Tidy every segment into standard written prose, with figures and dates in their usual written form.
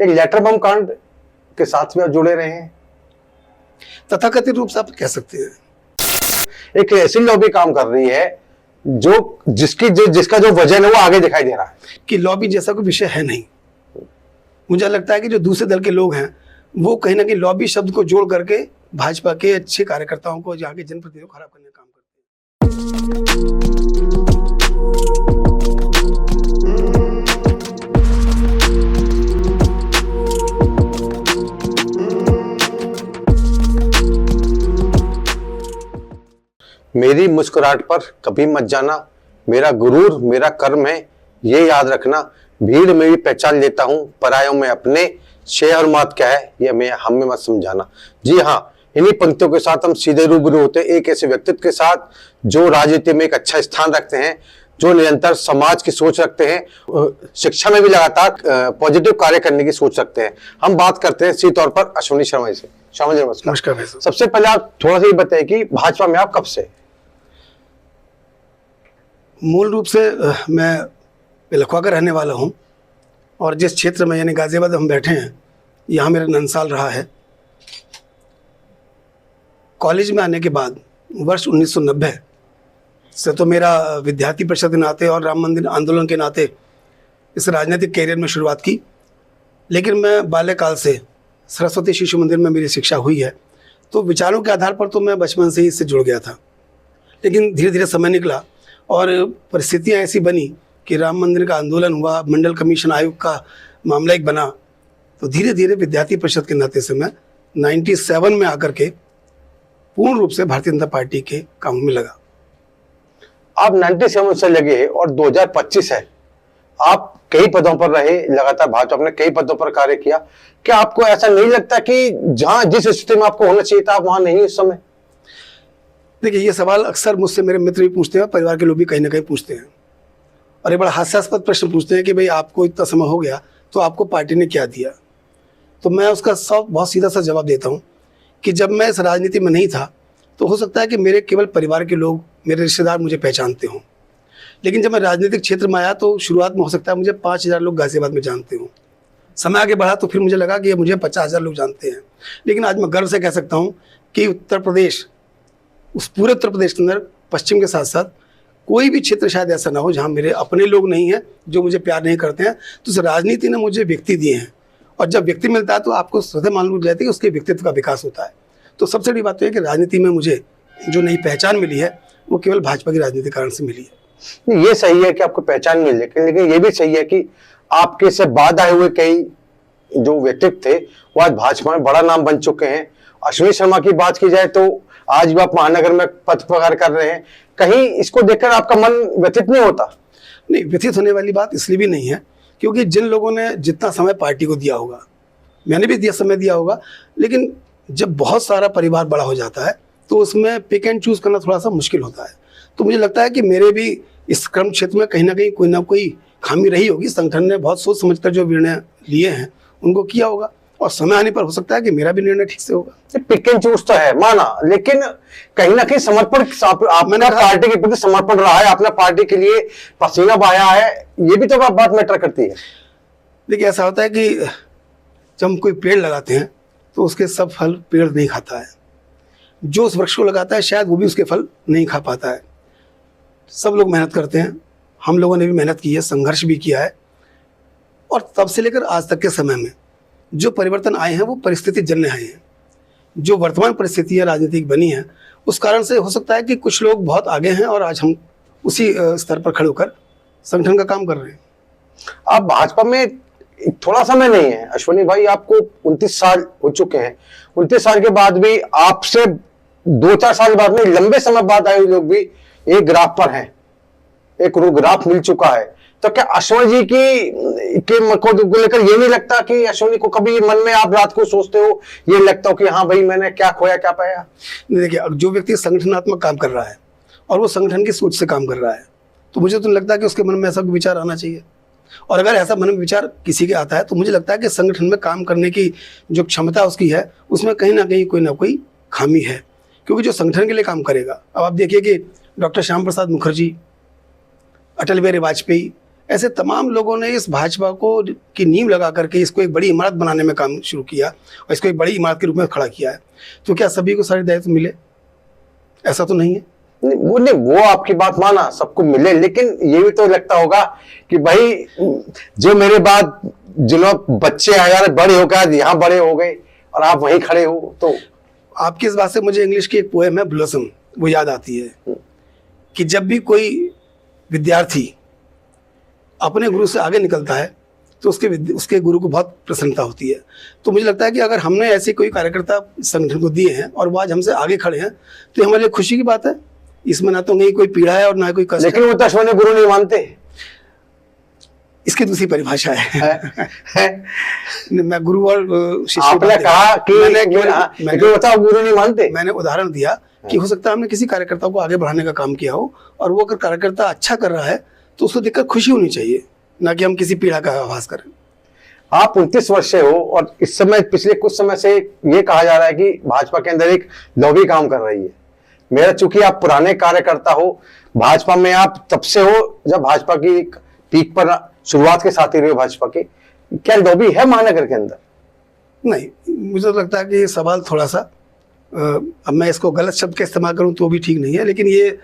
एक लेटर बम कांड के साथ में जुड़े रहे हैं, तथाकथित रूप से आप कह सकते हैं। एक ऐसी लॉबी काम कर रही है जिसका जो वजन है वो आगे दिखाई दे रहा है कि लॉबी जैसा कोई विषय है नहीं। मुझे लगता है कि जो दूसरे दल के लोग हैं वो कहीं ना कहीं लॉबी शब्द को जोड़ करके भाजपा के अच्छे कार्यकर्ताओं को, यहाँ के जनप्रतिनिधियों को खराब करने का काम करते हैं। मेरी मुस्कुराहट पर कभी मत जाना, मेरा गुरूर मेरा कर्म है ये याद रखना, भीड़ में भी पहचान लेता हूँ परायों में अपने, शेर और मात क्या है ये हमें मत समझाना। जी हाँ, इन्हीं पंक्तियों के साथ हम सीधे रूबरू होते हैं एक ऐसे व्यक्तित्व के साथ जो राजनीति में एक अच्छा स्थान रखते हैं, जो निरंतर समाज की सोच रखते हैं, शिक्षा में भी लगातार पॉजिटिव कार्य करने की सोच रखते हैं। हम बात करते हैं सीधे तौर पर अश्विनी शर्मा से। शर्मा जी नमस्कार। नमस्कार भाई साहब। सबसे पहले आप थोड़ा सा ये बताइए कि भाजपा में आप कब से? मूल रूप से मैं पिलखवा का रहने वाला हूँ और जिस क्षेत्र में यानी गाजियाबाद हम बैठे हैं यहाँ मेरा नंसाल रहा है। कॉलेज में आने के बाद वर्ष 1990 से तो मेरा विद्यार्थी परिषद के नाते और राम मंदिर आंदोलन के नाते इस राजनीतिक कैरियर में शुरुआत की। लेकिन मैं बाल्यकाल से सरस्वती शिशु मंदिर में मेरी शिक्षा हुई है, तो विचारों के आधार पर तो मैं बचपन से ही इससे जुड़ गया था। लेकिन धीरे धीरे समय निकला और परिस्थितियाँ ऐसी बनी कि राम मंदिर का आंदोलन हुआ, मंडल कमीशन आयोग का मामला एक बना, तो धीरे धीरे विद्यार्थी परिषद के नाते से मैं 97 में आकर के पूर्ण रूप से भारतीय जनता पार्टी के काम में लगा। आप 97 से लगे और 2025 है, आप कई पदों पर रहे, लगातार भाजपा ने कई पदों पर कार्य किया। क्या आपको ऐसा नहीं लगता कि जहां जिस स्थिति में आपको होना चाहिए था आप वहां नहीं उस समय? देखिए, ये सवाल अक्सर मुझसे मेरे मित्र भी पूछते हैं, परिवार के लोग भी कहीं ना कहीं पूछते हैं और एक बड़ा हास्यास्पद प्रश्न पूछते हैं कि भाई आपको इतना समय हो गया तो आपको पार्टी ने क्या दिया। तो मैं उसका बहुत सीधा सा जवाब देता हूँ कि जब मैं इस राजनीति में नहीं था तो हो सकता है कि मेरे केवल परिवार के लोग, मेरे रिश्तेदार मुझे पहचानते हों। लेकिन जब मैं राजनीतिक क्षेत्र में आया तो शुरुआत में हो सकता है मुझे 5000 लोग गाजियाबाद में जानते हों। समय आगे बढ़ा तो फिर मुझे लगा कि मुझे 50,000 लोग जानते हैं। लेकिन आज मैं गर्व से कह सकता हूँ कि उत्तर प्रदेश, उस पूरे उत्तर प्रदेश के अंदर पश्चिम के साथ साथ कोई भी क्षेत्र शायद ऐसा ना हो जहाँ मेरे अपने लोग नहीं हैं, जो मुझे प्यार नहीं करते हैं। तो इस राजनीति ने मुझे व्यक्ति दिए हैं और जब व्यक्ति मिलता है तो आपको स्वतः मालूम जाती है कि उसके व्यक्तित्व का विकास होता है। तो सबसे बड़ी बात तो है कि राजनीति में मुझे जो नई पहचान मिली है वो केवल भाजपा की राजनीति के कारण से मिली है। ये सही है कि आपको पहचान मिली, लेकिन ये भी सही है कि आपके से बाद आए हुए कई जो व्यक्तित्व थे वो आज भाजपा में बड़ा नाम बन चुके हैं। अश्विनी शर्मा की बात की जाए तो आज भी आप महानगर में पद प्रकार कर रहे हैं, कहीं इसको देखकर आपका मन व्यथित नहीं होता? नहीं, व्यथित होने वाली बात इसलिए भी नहीं है क्योंकि जिन लोगों ने जितना समय पार्टी को दिया होगा, मैंने भी समय दिया होगा, लेकिन जब बहुत सारा परिवार बड़ा हो जाता है तो उसमें पिक एंड चूज करना थोड़ा सा मुश्किल होता है। तो मुझे लगता है कि मेरे भी इस क्रम क्षेत्र में कहीं ना कोई खामी रही होगी। संगठन ने बहुत सोच समझकर जो निर्णय लिए हैं उनको किया होगा और समय आने पर हो सकता है कि मेरा भी निर्णय ठीक से होगा। पिक एंड चूज तो है माना, लेकिन कहीं ना कहीं समर्पण आपने पार्टी के प्रति समर्पण रहा है, आपने पार्टी के लिए पसीना बहाया है, ये भी तो बात मैटर करती है। देखिए, ऐसा होता है कि जब हम कोई पेड़ लगाते हैं तो उसके सब फल पेड़ नहीं खाता है, जो उस वृक्ष को लगाता है शायद वो भी उसके फल नहीं खा पाता है। सब लोग मेहनत करते हैं, हम लोगों ने भी मेहनत की है, संघर्ष भी किया है और तब से लेकर आज तक के समय में जो परिवर्तन आए हैं वो परिस्थिति जन्य आए हैं। जो वर्तमान परिस्थितियाँ राजनीतिक बनी हैं उस कारण से हो सकता है कि कुछ लोग बहुत आगे हैं और आज हम उसी स्तर पर खड़े होकर संगठन का काम कर रहे हैं। आप भाजपा में थोड़ा समय नहीं है अश्विनी भाई, आपको 29 साल हो चुके हैं। 29 साल के बाद भी आपसे 2-4 साल बाद में लंबे समय बाद आए लोग भी एक ग्राफ पर हैं, एक ग्राफ मिल चुका है। तो क्या अश्विनी जी को लेकर ये नहीं लगता कि अश्विनी को कभी मन में आप रात को सोचते हो, ये लगता हो कि हाँ भाई मैंने क्या खोया क्या पाया? देखिए, जो व्यक्ति संगठनात्मक काम कर रहा है और वो संगठन की सोच से काम कर रहा है तो मुझे तो लगता है कि उसके मन में ऐसा विचार आना चाहिए। और अगर ऐसा मन में विचार किसी के आता है तो मुझे लगता है कि संगठन में काम करने की जो क्षमता उसकी है उसमें कहीं ना कोई खामी है, क्योंकि जो संगठन के लिए काम करेगा। अब आप देखिए कि डॉक्टर श्याम प्रसाद मुखर्जी, अटल बिहारी वाजपेयी, ऐसे तमाम लोगों ने इस भाजपा को की नींव लगा करके इसको एक बड़ी इमारत बनाने में काम शुरू किया और इसको एक बड़ी इमारत के रूप में खड़ा किया है। तो क्या सभी को सारे दायित्व मिले? ऐसा तो नहीं है। वो आपकी बात माना सबको मिले, लेकिन ये भी तो लगता होगा कि भाई जो मेरे बाद जिन्होंने बच्चे आ यार बड़े हो गए, यहाँ बड़े हो गए और आप वहीं खड़े हो। तो आपकी इस बात से मुझे इंग्लिश की एक पोएम है ब्लॉसम, वो याद आती है कि जब भी कोई विद्यार्थी अपने गुरु से आगे निकलता है तो उसके गुरु को बहुत प्रसन्नता होती है। तो मुझे लगता है कि अगर हमने ऐसे कोई कार्यकर्ता संगठन को दिए हैं और वो आज हमसे आगे खड़े हैं तो हमारे लिए खुशी की बात है। इसमें ना तो नहीं कोई पीड़ा है और ना कोई कष्ट। लेकिन वो तो अपने गुरु नहीं मानते। इसकी दूसरी परिभाषा है। मैं गुरु और शिष्य आपने कहा कि मैंने बताओ गुरु नहीं मानते। मैंने उदाहरण दिया कि हो सकता है हमने किसी कार्यकर्ता को आगे बढ़ाने का काम किया हो और वो अगर कार्यकर्ता अच्छा कर रहा है तो उसको देखकर खुशी होनी चाहिए, ना कि हम किसी पीड़ा का आभास करें। आप 29 वर्ष से हो और इस समय पिछले कुछ समय से ये कहा जा रहा है कि भाजपा के अंदर एक लॉबी काम कर रही है। मेरा चूंकि आप पुराने कार्यकर्ता हो, भाजपा में आप तब से हो जब भाजपा की एक पीक पर शुरुआत के साथ ही रहे हो भाजपा की, क्या लॉबी है महानगर के अंदर? नहीं, मुझे तो लगता है कि ये सवाल थोड़ा सा अब मैं इसको गलत शब्द का इस्तेमाल करूं तो भी ठीक नहीं है, लेकिन ये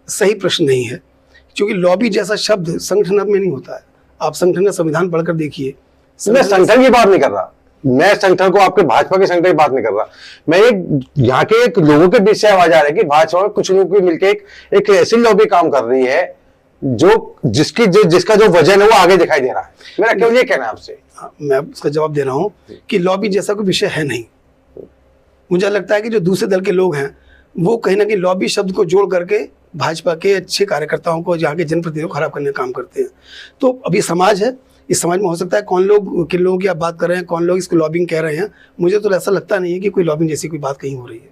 सही प्रश्न नहीं है, क्योंकि लॉबी जैसा शब्द संगठन में नहीं होता है। आप संगठन का संविधान पढ़कर देखिए। मैं संगठन की बात नहीं कर रहा, मैं संगठन को आपके भाजपा के संगठन की बात नहीं कर रहा, मैं एक यहाँ के एक लोगों के बीच से आवाज आ रही है कि भाजपा में कुछ लोगों की मिलकर एक ऐसी लॉबी काम कर रही है जिसका जो वजन है वो आगे दिखाई दे रहा है। मेरा केवल ये कहना है आपसे। मैं उसका जवाब दे रहा हूँ कि लॉबी जैसा कोई विषय है नहीं। मुझे लगता है कि जो दूसरे दल के लोग हैं वो कहीं ना कहीं लॉबी शब्द को जोड़ करके भाजपा के अच्छे कार्यकर्ताओं को, यहाँ के जनप्रतिनिधियों को खराब करने का काम करते हैं। तो अभी समाज है, इस समाज में हो सकता है किन लोगों की आप बात कर रहे हैं, कौन लोग इसको लॉबिंग कह रहे हैं। मुझे तो ऐसा लगता नहीं है कि कोई लॉबिंग जैसी कोई बात कहीं हो रही है।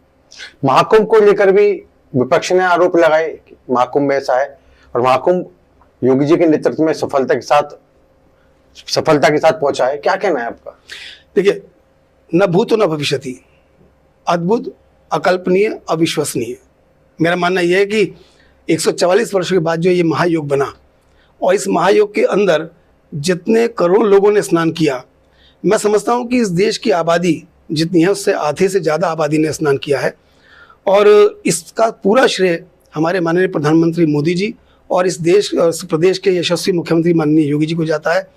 महाकुंभ को लेकर भी विपक्ष ने आरोप लगाए कि महाकुंभ ऐसा है और महाकुंभ योगी जी के नेतृत्व में सफलता के साथ पहुंचा है। क्या कहना है आपका? देखिए, न भूतो न भविष्यति, अद्भुत, अकल्पनीय, अविश्वसनीय। मेरा मानना यह है कि 144 वर्षों के बाद जो ये महायोग बना और इस महायोग के अंदर जितने करोड़ लोगों ने स्नान किया, मैं समझता हूँ कि इस देश की आबादी जितनी है उससे आधे से ज़्यादा आबादी ने स्नान किया है और इसका पूरा श्रेय हमारे माननीय प्रधानमंत्री मोदी जी और इस प्रदेश के यशस्वी मुख्यमंत्री माननीय योगी जी को जाता है।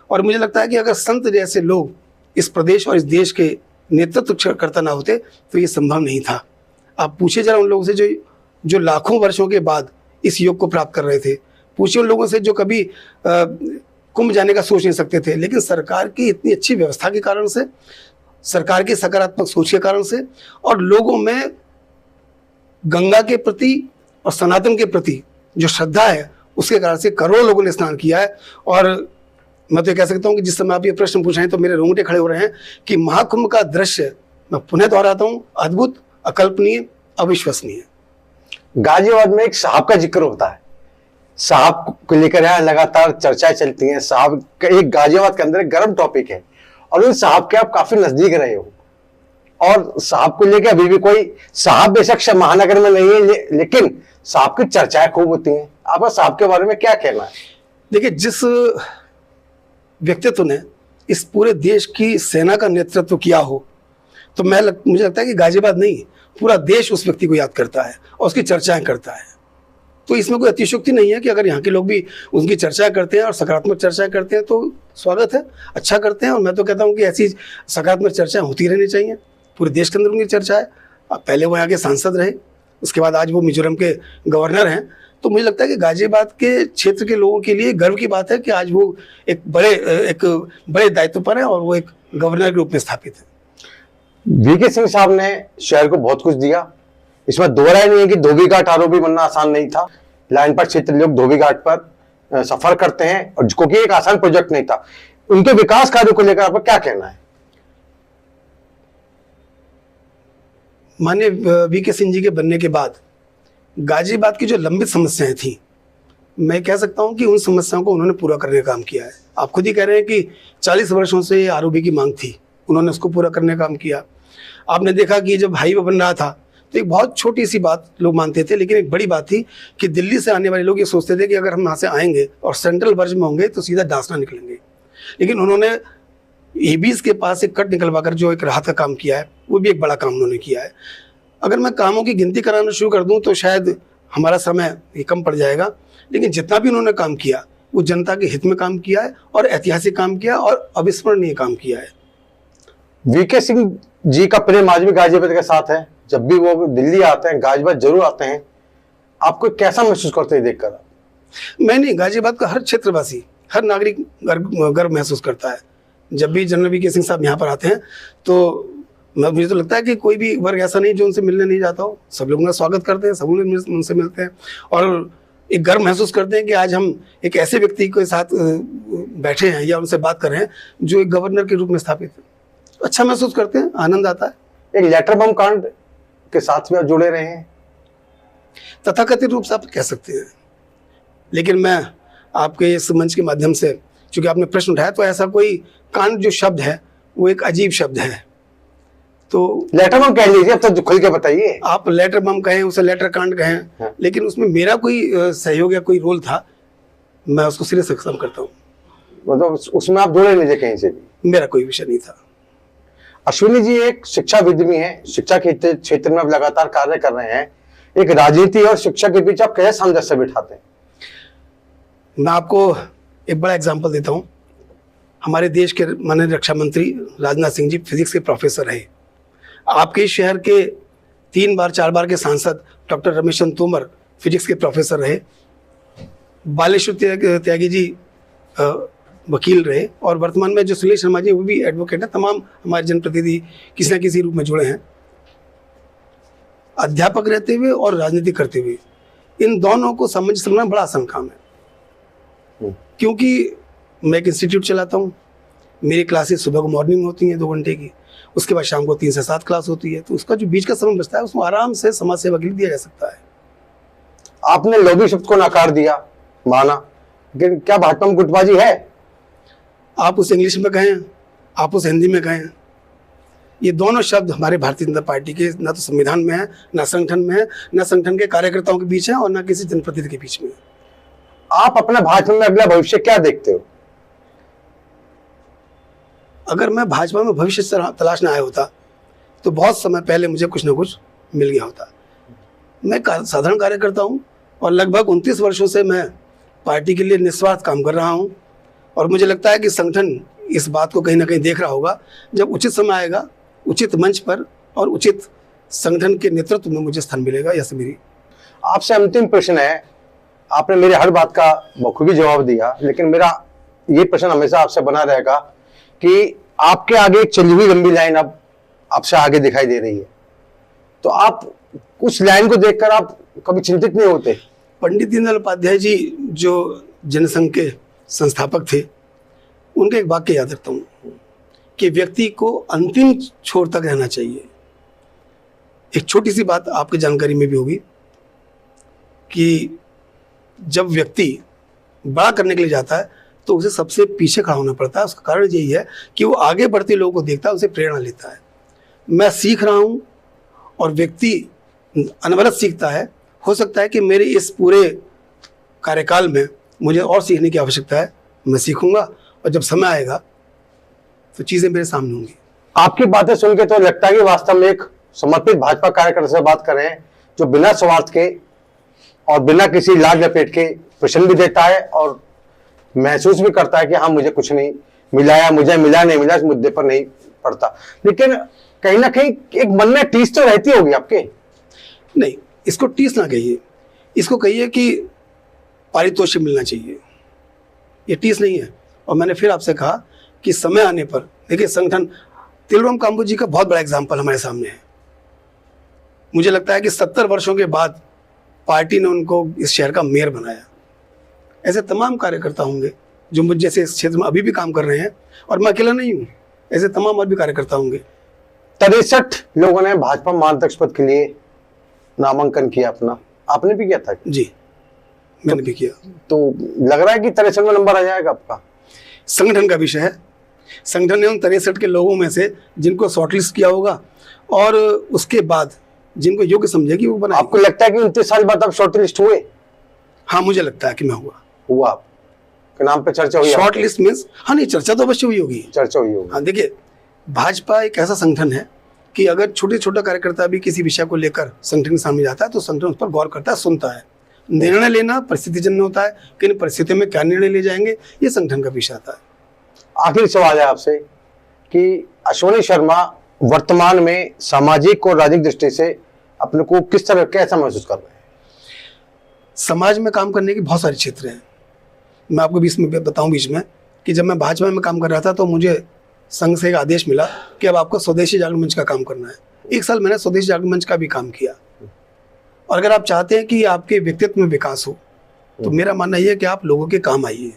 और मुझे लगता है कि अगर संत जैसे लोग इस प्रदेश और इस देश के नेतृत्व करता ना होते तो ये संभव नहीं था। आप पूछिए जरा उन लोगों से जो लाखों वर्षों के बाद इस योग को प्राप्त कर रहे थे। पूछिए उन लोगों से जो कभी कुंभ जाने का सोच नहीं सकते थे, लेकिन सरकार की इतनी अच्छी व्यवस्था के कारण से, सरकार की सकारात्मक सोच के कारण से और लोगों में गंगा के प्रति और सनातन के प्रति जो श्रद्धा है उसके कारण से करोड़ों लोगों ने स्नान किया है। और मैं तो कह सकता हूँ कि जिस समय आप ये प्रश्न पूछ रहे हैं तो मेरे रोंगटे खड़े हो रहे हैं कि महाकुंभ का दृश्य, मैं पुनः दोहराता हूँ, अद्भुत, अकल्पनीय, अविश्वसनीय। गाजियाबाद में एक साहब का जिक्र होता है, साहब को लेकर यहाँ लगातार चर्चाएं चलती हैं। साहब का एक गाजियाबाद के अंदर एक गर्म टॉपिक है और उन साहब के आप काफी नजदीक रहे हो और साहब को लेकर अभी भी कोई साहब बेशक महानगर में नहीं है, लेकिन साहब की चर्चाएं खूब होती हैं। आपका साहब के बारे में क्या कहना है? देखिए, जिस व्यक्तित्व ने इस पूरे देश की सेना का नेतृत्व किया हो तो मुझे लगता है कि गाजियाबाद नहीं, पूरा देश उस व्यक्ति को याद करता है और उसकी चर्चाएं करता है। तो इसमें कोई अतिशयोक्ति नहीं है कि अगर यहाँ के लोग भी उनकी चर्चा करते हैं और सकारात्मक चर्चा करते हैं तो स्वागत है, अच्छा करते हैं। और मैं तो कहता हूँ कि ऐसी सकारात्मक चर्चाएं होती रहनी चाहिए। पूरे देश के अंदर उनकी चर्चा है। पहले वो यहाँ के सांसद रहे, उसके बाद आज वो मिजोरम के गवर्नर हैं। तो मुझे लगता है कि गाजियाबाद के क्षेत्र के लोगों के लिए गर्व की बात है कि आज वो एक बड़े दायित्व पर है और वो एक गवर्नर के रूप में स्थापित है। वीके सिंह साहब ने शहर को बहुत कुछ दिया, इसमें दो राय नहीं है कि धोबी घाट आरोपी बनना आसान नहीं था। लाइन पर क्षेत्र लोग धोबी घाट पर सफर करते हैं और क्योंकि एक आसान प्रोजेक्ट नहीं था। उनके विकास कार्यों को लेकर आपका क्या कहना है? माननीय वीके सिंह जी के बनने के बाद गाजियाबाद की जो लंबित समस्याएं थी, मैं कह सकता हूं कि उन समस्याओं को उन्होंने पूरा करने का काम किया है। आप खुद ही कह रहे हैं कि 40 वर्षों से आरओबी की मांग थी, उन्होंने उसको पूरा करने का काम किया। आपने देखा कि जब हाईवे बन रहा था तो एक बहुत छोटी सी बात लोग मानते थे, लेकिन एक बड़ी बात थी कि दिल्ली से आने वाले लोग ये सोचते थे कि अगर हम यहाँ से आएंगे और सेंट्रल वर्ज में होंगे तो सीधा दासना निकलेंगे। लेकिन उन्होंने एबीज के पास एक कट निकलवाकर जो एक राहत का काम किया है, वो भी एक बड़ा काम उन्होंने किया है। अगर मैं कामों की गिनती कराना शुरू कर दूं तो शायद हमारा समय ये कम पड़ जाएगा, लेकिन जितना भी उन्होंने काम किया वो जनता के हित में काम किया है और ऐतिहासिक काम किया और अविस्मरणीय काम किया है। वीके सिंह जी का प्रेम आज भी गाजियाबाद के साथ है। जब भी वो दिल्ली आते हैं गाजियाबाद जरूर आते हैं। आपको कैसा महसूस करते हैं देखकर? मैं नहीं, गाजियाबाद का हर क्षेत्रवासी, हर नागरिक गर्व महसूस करता है जब भी जनरल वीके सिंह साहब यहाँ पर आते हैं। तो मुझे तो लगता है कि कोई भी वर्ग ऐसा नहीं जो उनसे मिलने नहीं जाता हो। सब लोग उनका स्वागत करते हैं, सब लोग उनसे मिलते हैं और एक गर्व महसूस करते हैं कि आज हम एक ऐसे व्यक्ति के साथ बैठे हैं या उनसे बात कर रहे हैं जो एक गवर्नर के रूप में स्थापित है। अच्छा महसूस करते हैं, आनंद आता है। एक लेटर बम कांड के साथ भी आप जुड़े रहे हैं, तथाकथित रूप से आप कह सकते हैं, लेकिन मैं आपके इस मंच के माध्यम से, चूंकि आपने प्रश्न उठाया, तो ऐसा कोई कांड जो शब्द है वो एक अजीब शब्द है। तो लेटर बम कह लीजिए, अब तो खुल के बताइए। आप लेटर बम कहें, उसे लेटर कांड कहें, हाँ। लेकिन उसमें मेरा कोई सहयोग या कोई रोल था, मैं उसको सिरे से खत्म करता हूँ। मतलब उसमें आप जुड़े नहीं थे कहीं से भी? मेरा कोई विषय नहीं था। अश्विनी जी एक शिक्षाविद भी हैं, शिक्षा के क्षेत्र में आप लगातार कार्य कर रहे हैं। एक राजनीति और शिक्षा के बीच आप कैसे सामंजस्य बिठाते हैं? मैं आपको एक बड़ा एग्जाम्पल देता हूँ। हमारे देश के माननीय रक्षा मंत्री राजनाथ सिंह जी फिजिक्स के प्रोफेसर रहे। आपके शहर के 3 बार 4 बार के सांसद डॉक्टर रमेश चंद्र तोमर फिजिक्स के प्रोफेसर रहे। बालेश्वर त्यागी जी वकील रहे और वर्तमान में जो सुनील शर्मा जी वो भी एडवोकेट है। तमाम हमारे जनप्रतिनिधि किसी न किसी रूप में जुड़े हैं। अध्यापक रहते हुए और राजनीति करते हुए इन दोनों को सामंजस्य बनाना बड़ा आसान काम है, क्योंकि मैं एक इंस्टीट्यूट चलाता हूँ। मेरी क्लासेस सुबह को मॉर्निंग में होती हैं 2 घंटे की, उसके बाद शाम को 3 से 7 क्लास होती है। तो उसका जो बीच का समय बचता है उसमें आराम से समाज सेवा के लिए दिया जा सकता है। आपने लॉबी शब्द को नकार दिया, माना, लेकिन क्या भाजपा में गुटबाजी है? आप उसे इंग्लिश में कहें, आप उसे हिंदी में कहें, ये दोनों शब्द हमारे भारतीय जनता पार्टी के ना तो संविधान में है, ना संगठन में है, ना संगठन के कार्यकर्ताओं के बीच है और ना किसी जनप्रतिनिधि के बीच में है। आप अपने भाजपा में अगला भविष्य क्या देखते हो? अगर मैं भाजपा में भविष्य तलाशने आया होता तो बहुत समय पहले मुझे कुछ ना कुछ मिल गया होता। मैं साधारण कार्यकर्ता हूँ और लगभग 29 वर्षों से मैं पार्टी के लिए निस्वार्थ काम कर रहा हूँ और मुझे लगता है कि संगठन इस बात को कहीं ना कहीं देख रहा होगा। जब उचित समय आएगा, उचित मंच पर और उचित संगठन के नेतृत्व में मुझे स्थान मिलेगा। ऐसे मेरी आपसे अंतिम प्रश्न है। आपने मेरी हर बात का बखूबी जवाब दिया, लेकिन मेरा ये प्रश्न हमेशा आपसे बना रहेगा कि आपके आगे एक चली हुई लंबी लाइन अब आपसे आगे दिखाई दे रही है, तो आप उस लाइन को देखकर आप कभी चिंतित नहीं होते? पंडित दीनदयाल उपाध्याय जी जो जनसंघ के संस्थापक थे, उनका एक वाक्य याद रखता हूँ कि व्यक्ति को अंतिम छोर तक रहना चाहिए। एक छोटी सी बात आपकी जानकारी में भी होगी कि जब व्यक्ति बड़ा करने के लिए जाता है तो उसे सबसे पीछे खड़ा होना पड़ता है। उसका कारण यही है कि वो आगे बढ़ते लोगों को देखता है, उसे प्रेरणा लेता है। मैं सीख रहा हूँ और व्यक्ति अनवरत सीखता है। हो सकता है कि मेरे इस पूरे कार्यकाल में मुझे और सीखने की आवश्यकता है। मैं सीखूंगा और जब समय आएगा तो चीज़ें मेरे सामने होंगी। आपकी बातें सुन के तो लगता है कि वास्तव में एक समर्पित भाजपा कार्यकर्ता से बात कर रहे हैं, जो बिना स्वार्थ के और बिना किसी लाग लपेट के प्रश्न भी देता है और महसूस भी करता है कि हाँ मुझे कुछ नहीं मिला या मुझे मिला नहीं मिला, इस मुद्दे पर नहीं पड़ता। लेकिन कहीं ना कहीं एक मन में टीस तो रहती होगी आपके? नहीं, इसको टीस ना कहिए, इसको कहिए कि पारितोषिक मिलना चाहिए। ये टीस नहीं है। और मैंने फिर आपसे कहा कि समय आने पर देखिए, संगठन तिलराम काम्बोज जी का बहुत बड़ा एग्जाम्पल हमारे सामने है। मुझे लगता है कि 70 वर्षों के बाद पार्टी ने उनको इस शहर का मेयर बनाया। ऐसे तमाम कार्यकर्ता होंगे जो मुझ जैसे इस क्षेत्र में अभी भी काम कर रहे हैं और मैं अकेला नहीं हूँ। ऐसे तमाम और भी कार्यकर्ता होंगे। 63 लोगों ने भाजपा महाध्यक्ष पद के लिए नामांकन किया अपना, आपने भी किया था? जी, मैंने भी किया। तो लग रहा है कि 63 में नंबर आ जाएगा आपका? संगठन का विषय है। संगठन ने उन 63 के लोगों में से जिनको शॉर्टलिस्ट किया होगा और उसके बाद जिनको योग्य समझेगी वो बनाएगी। आपको लगता है कि 29 साल बाद आप शॉर्ट लिस्ट हुए? हाँ, मुझे लगता है कि मैं हुआ आपके नाम पे चर्चा हुई? शॉर्ट लिस्ट मीन्स, हाँ नहीं, चर्चा तो अवश्य हुई होगी। चर्चा हुई होगी। हाँ देखिए, भाजपा एक ऐसा संगठन है कि अगर छोटे छोटा कार्यकर्ता भी किसी विषय को लेकर संगठन के सामने जाता है तो संगठन उस पर गौर करता है, सुनता है। निर्णय लेना परिस्थितिजन्य होता है, किन परिस्थितियों में क्या निर्णय ले जाएंगे ये संगठन का विषय आता है। आखिरी सवाल है आपसे कि अश्विनी शर्मा वर्तमान में सामाजिक और राजनीतिक दृष्टि से अपने को किस तरह कैसा महसूस कर रहे हैं? समाज में काम करने के बहुत सारे क्षेत्र हैं। मैं आपको बीच में कि जब मैं भाजपा में काम कर रहा था तो मुझे संघ से एक आदेश मिला कि अब आपको स्वदेशी जागरण मंच का काम करना है। 1 साल मैंने स्वदेशी जागरण मंच का भी काम किया। और अगर आप चाहते हैं कि आपके व्यक्तित्व में विकास हो तो मेरा मानना यह है कि आप लोगों के काम आइए।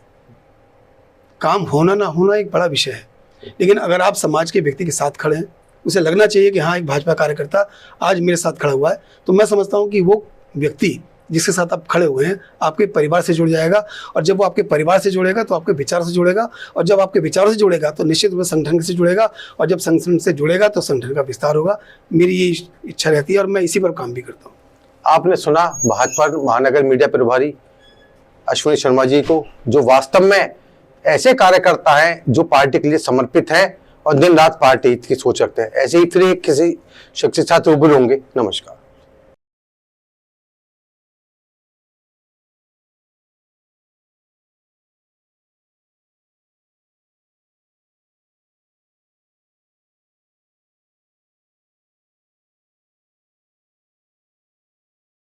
काम होना ना होना एक बड़ा विषय है, लेकिन अगर आप समाज के व्यक्ति के साथ खड़े हैं, उसे लगना चाहिए कि हाँ, एक भाजपा कार्यकर्ता आज मेरे साथ खड़ा हुआ है, तो मैं समझता हूँ कि वो व्यक्ति जिसके साथ आप खड़े हुए हैं आपके परिवार से जुड़ जाएगा। और जब वो आपके परिवार से जुड़ेगा तो आपके विचार से जुड़ेगा, और जब आपके विचारों से जुड़ेगा तो निश्चित रूप से संगठन से जुड़ेगा, और जब संगठन से जुड़ेगा तो संगठन का विस्तार होगा। मेरी ये इच्छा रहती है और मैं इसी पर काम भी करता हूँ। आपने सुना भाजपा महानगर मीडिया प्रभारी अश्विनी शर्मा जी को, जो वास्तव में ऐसे कार्यकर्ता हैं जो पार्टी के लिए समर्पित हैं और दिन रात पार्टी हित की सोच रखते हैं। ऐसे ही फिर किसी शख्स के साथ रूबरू होंगे। नमस्कार।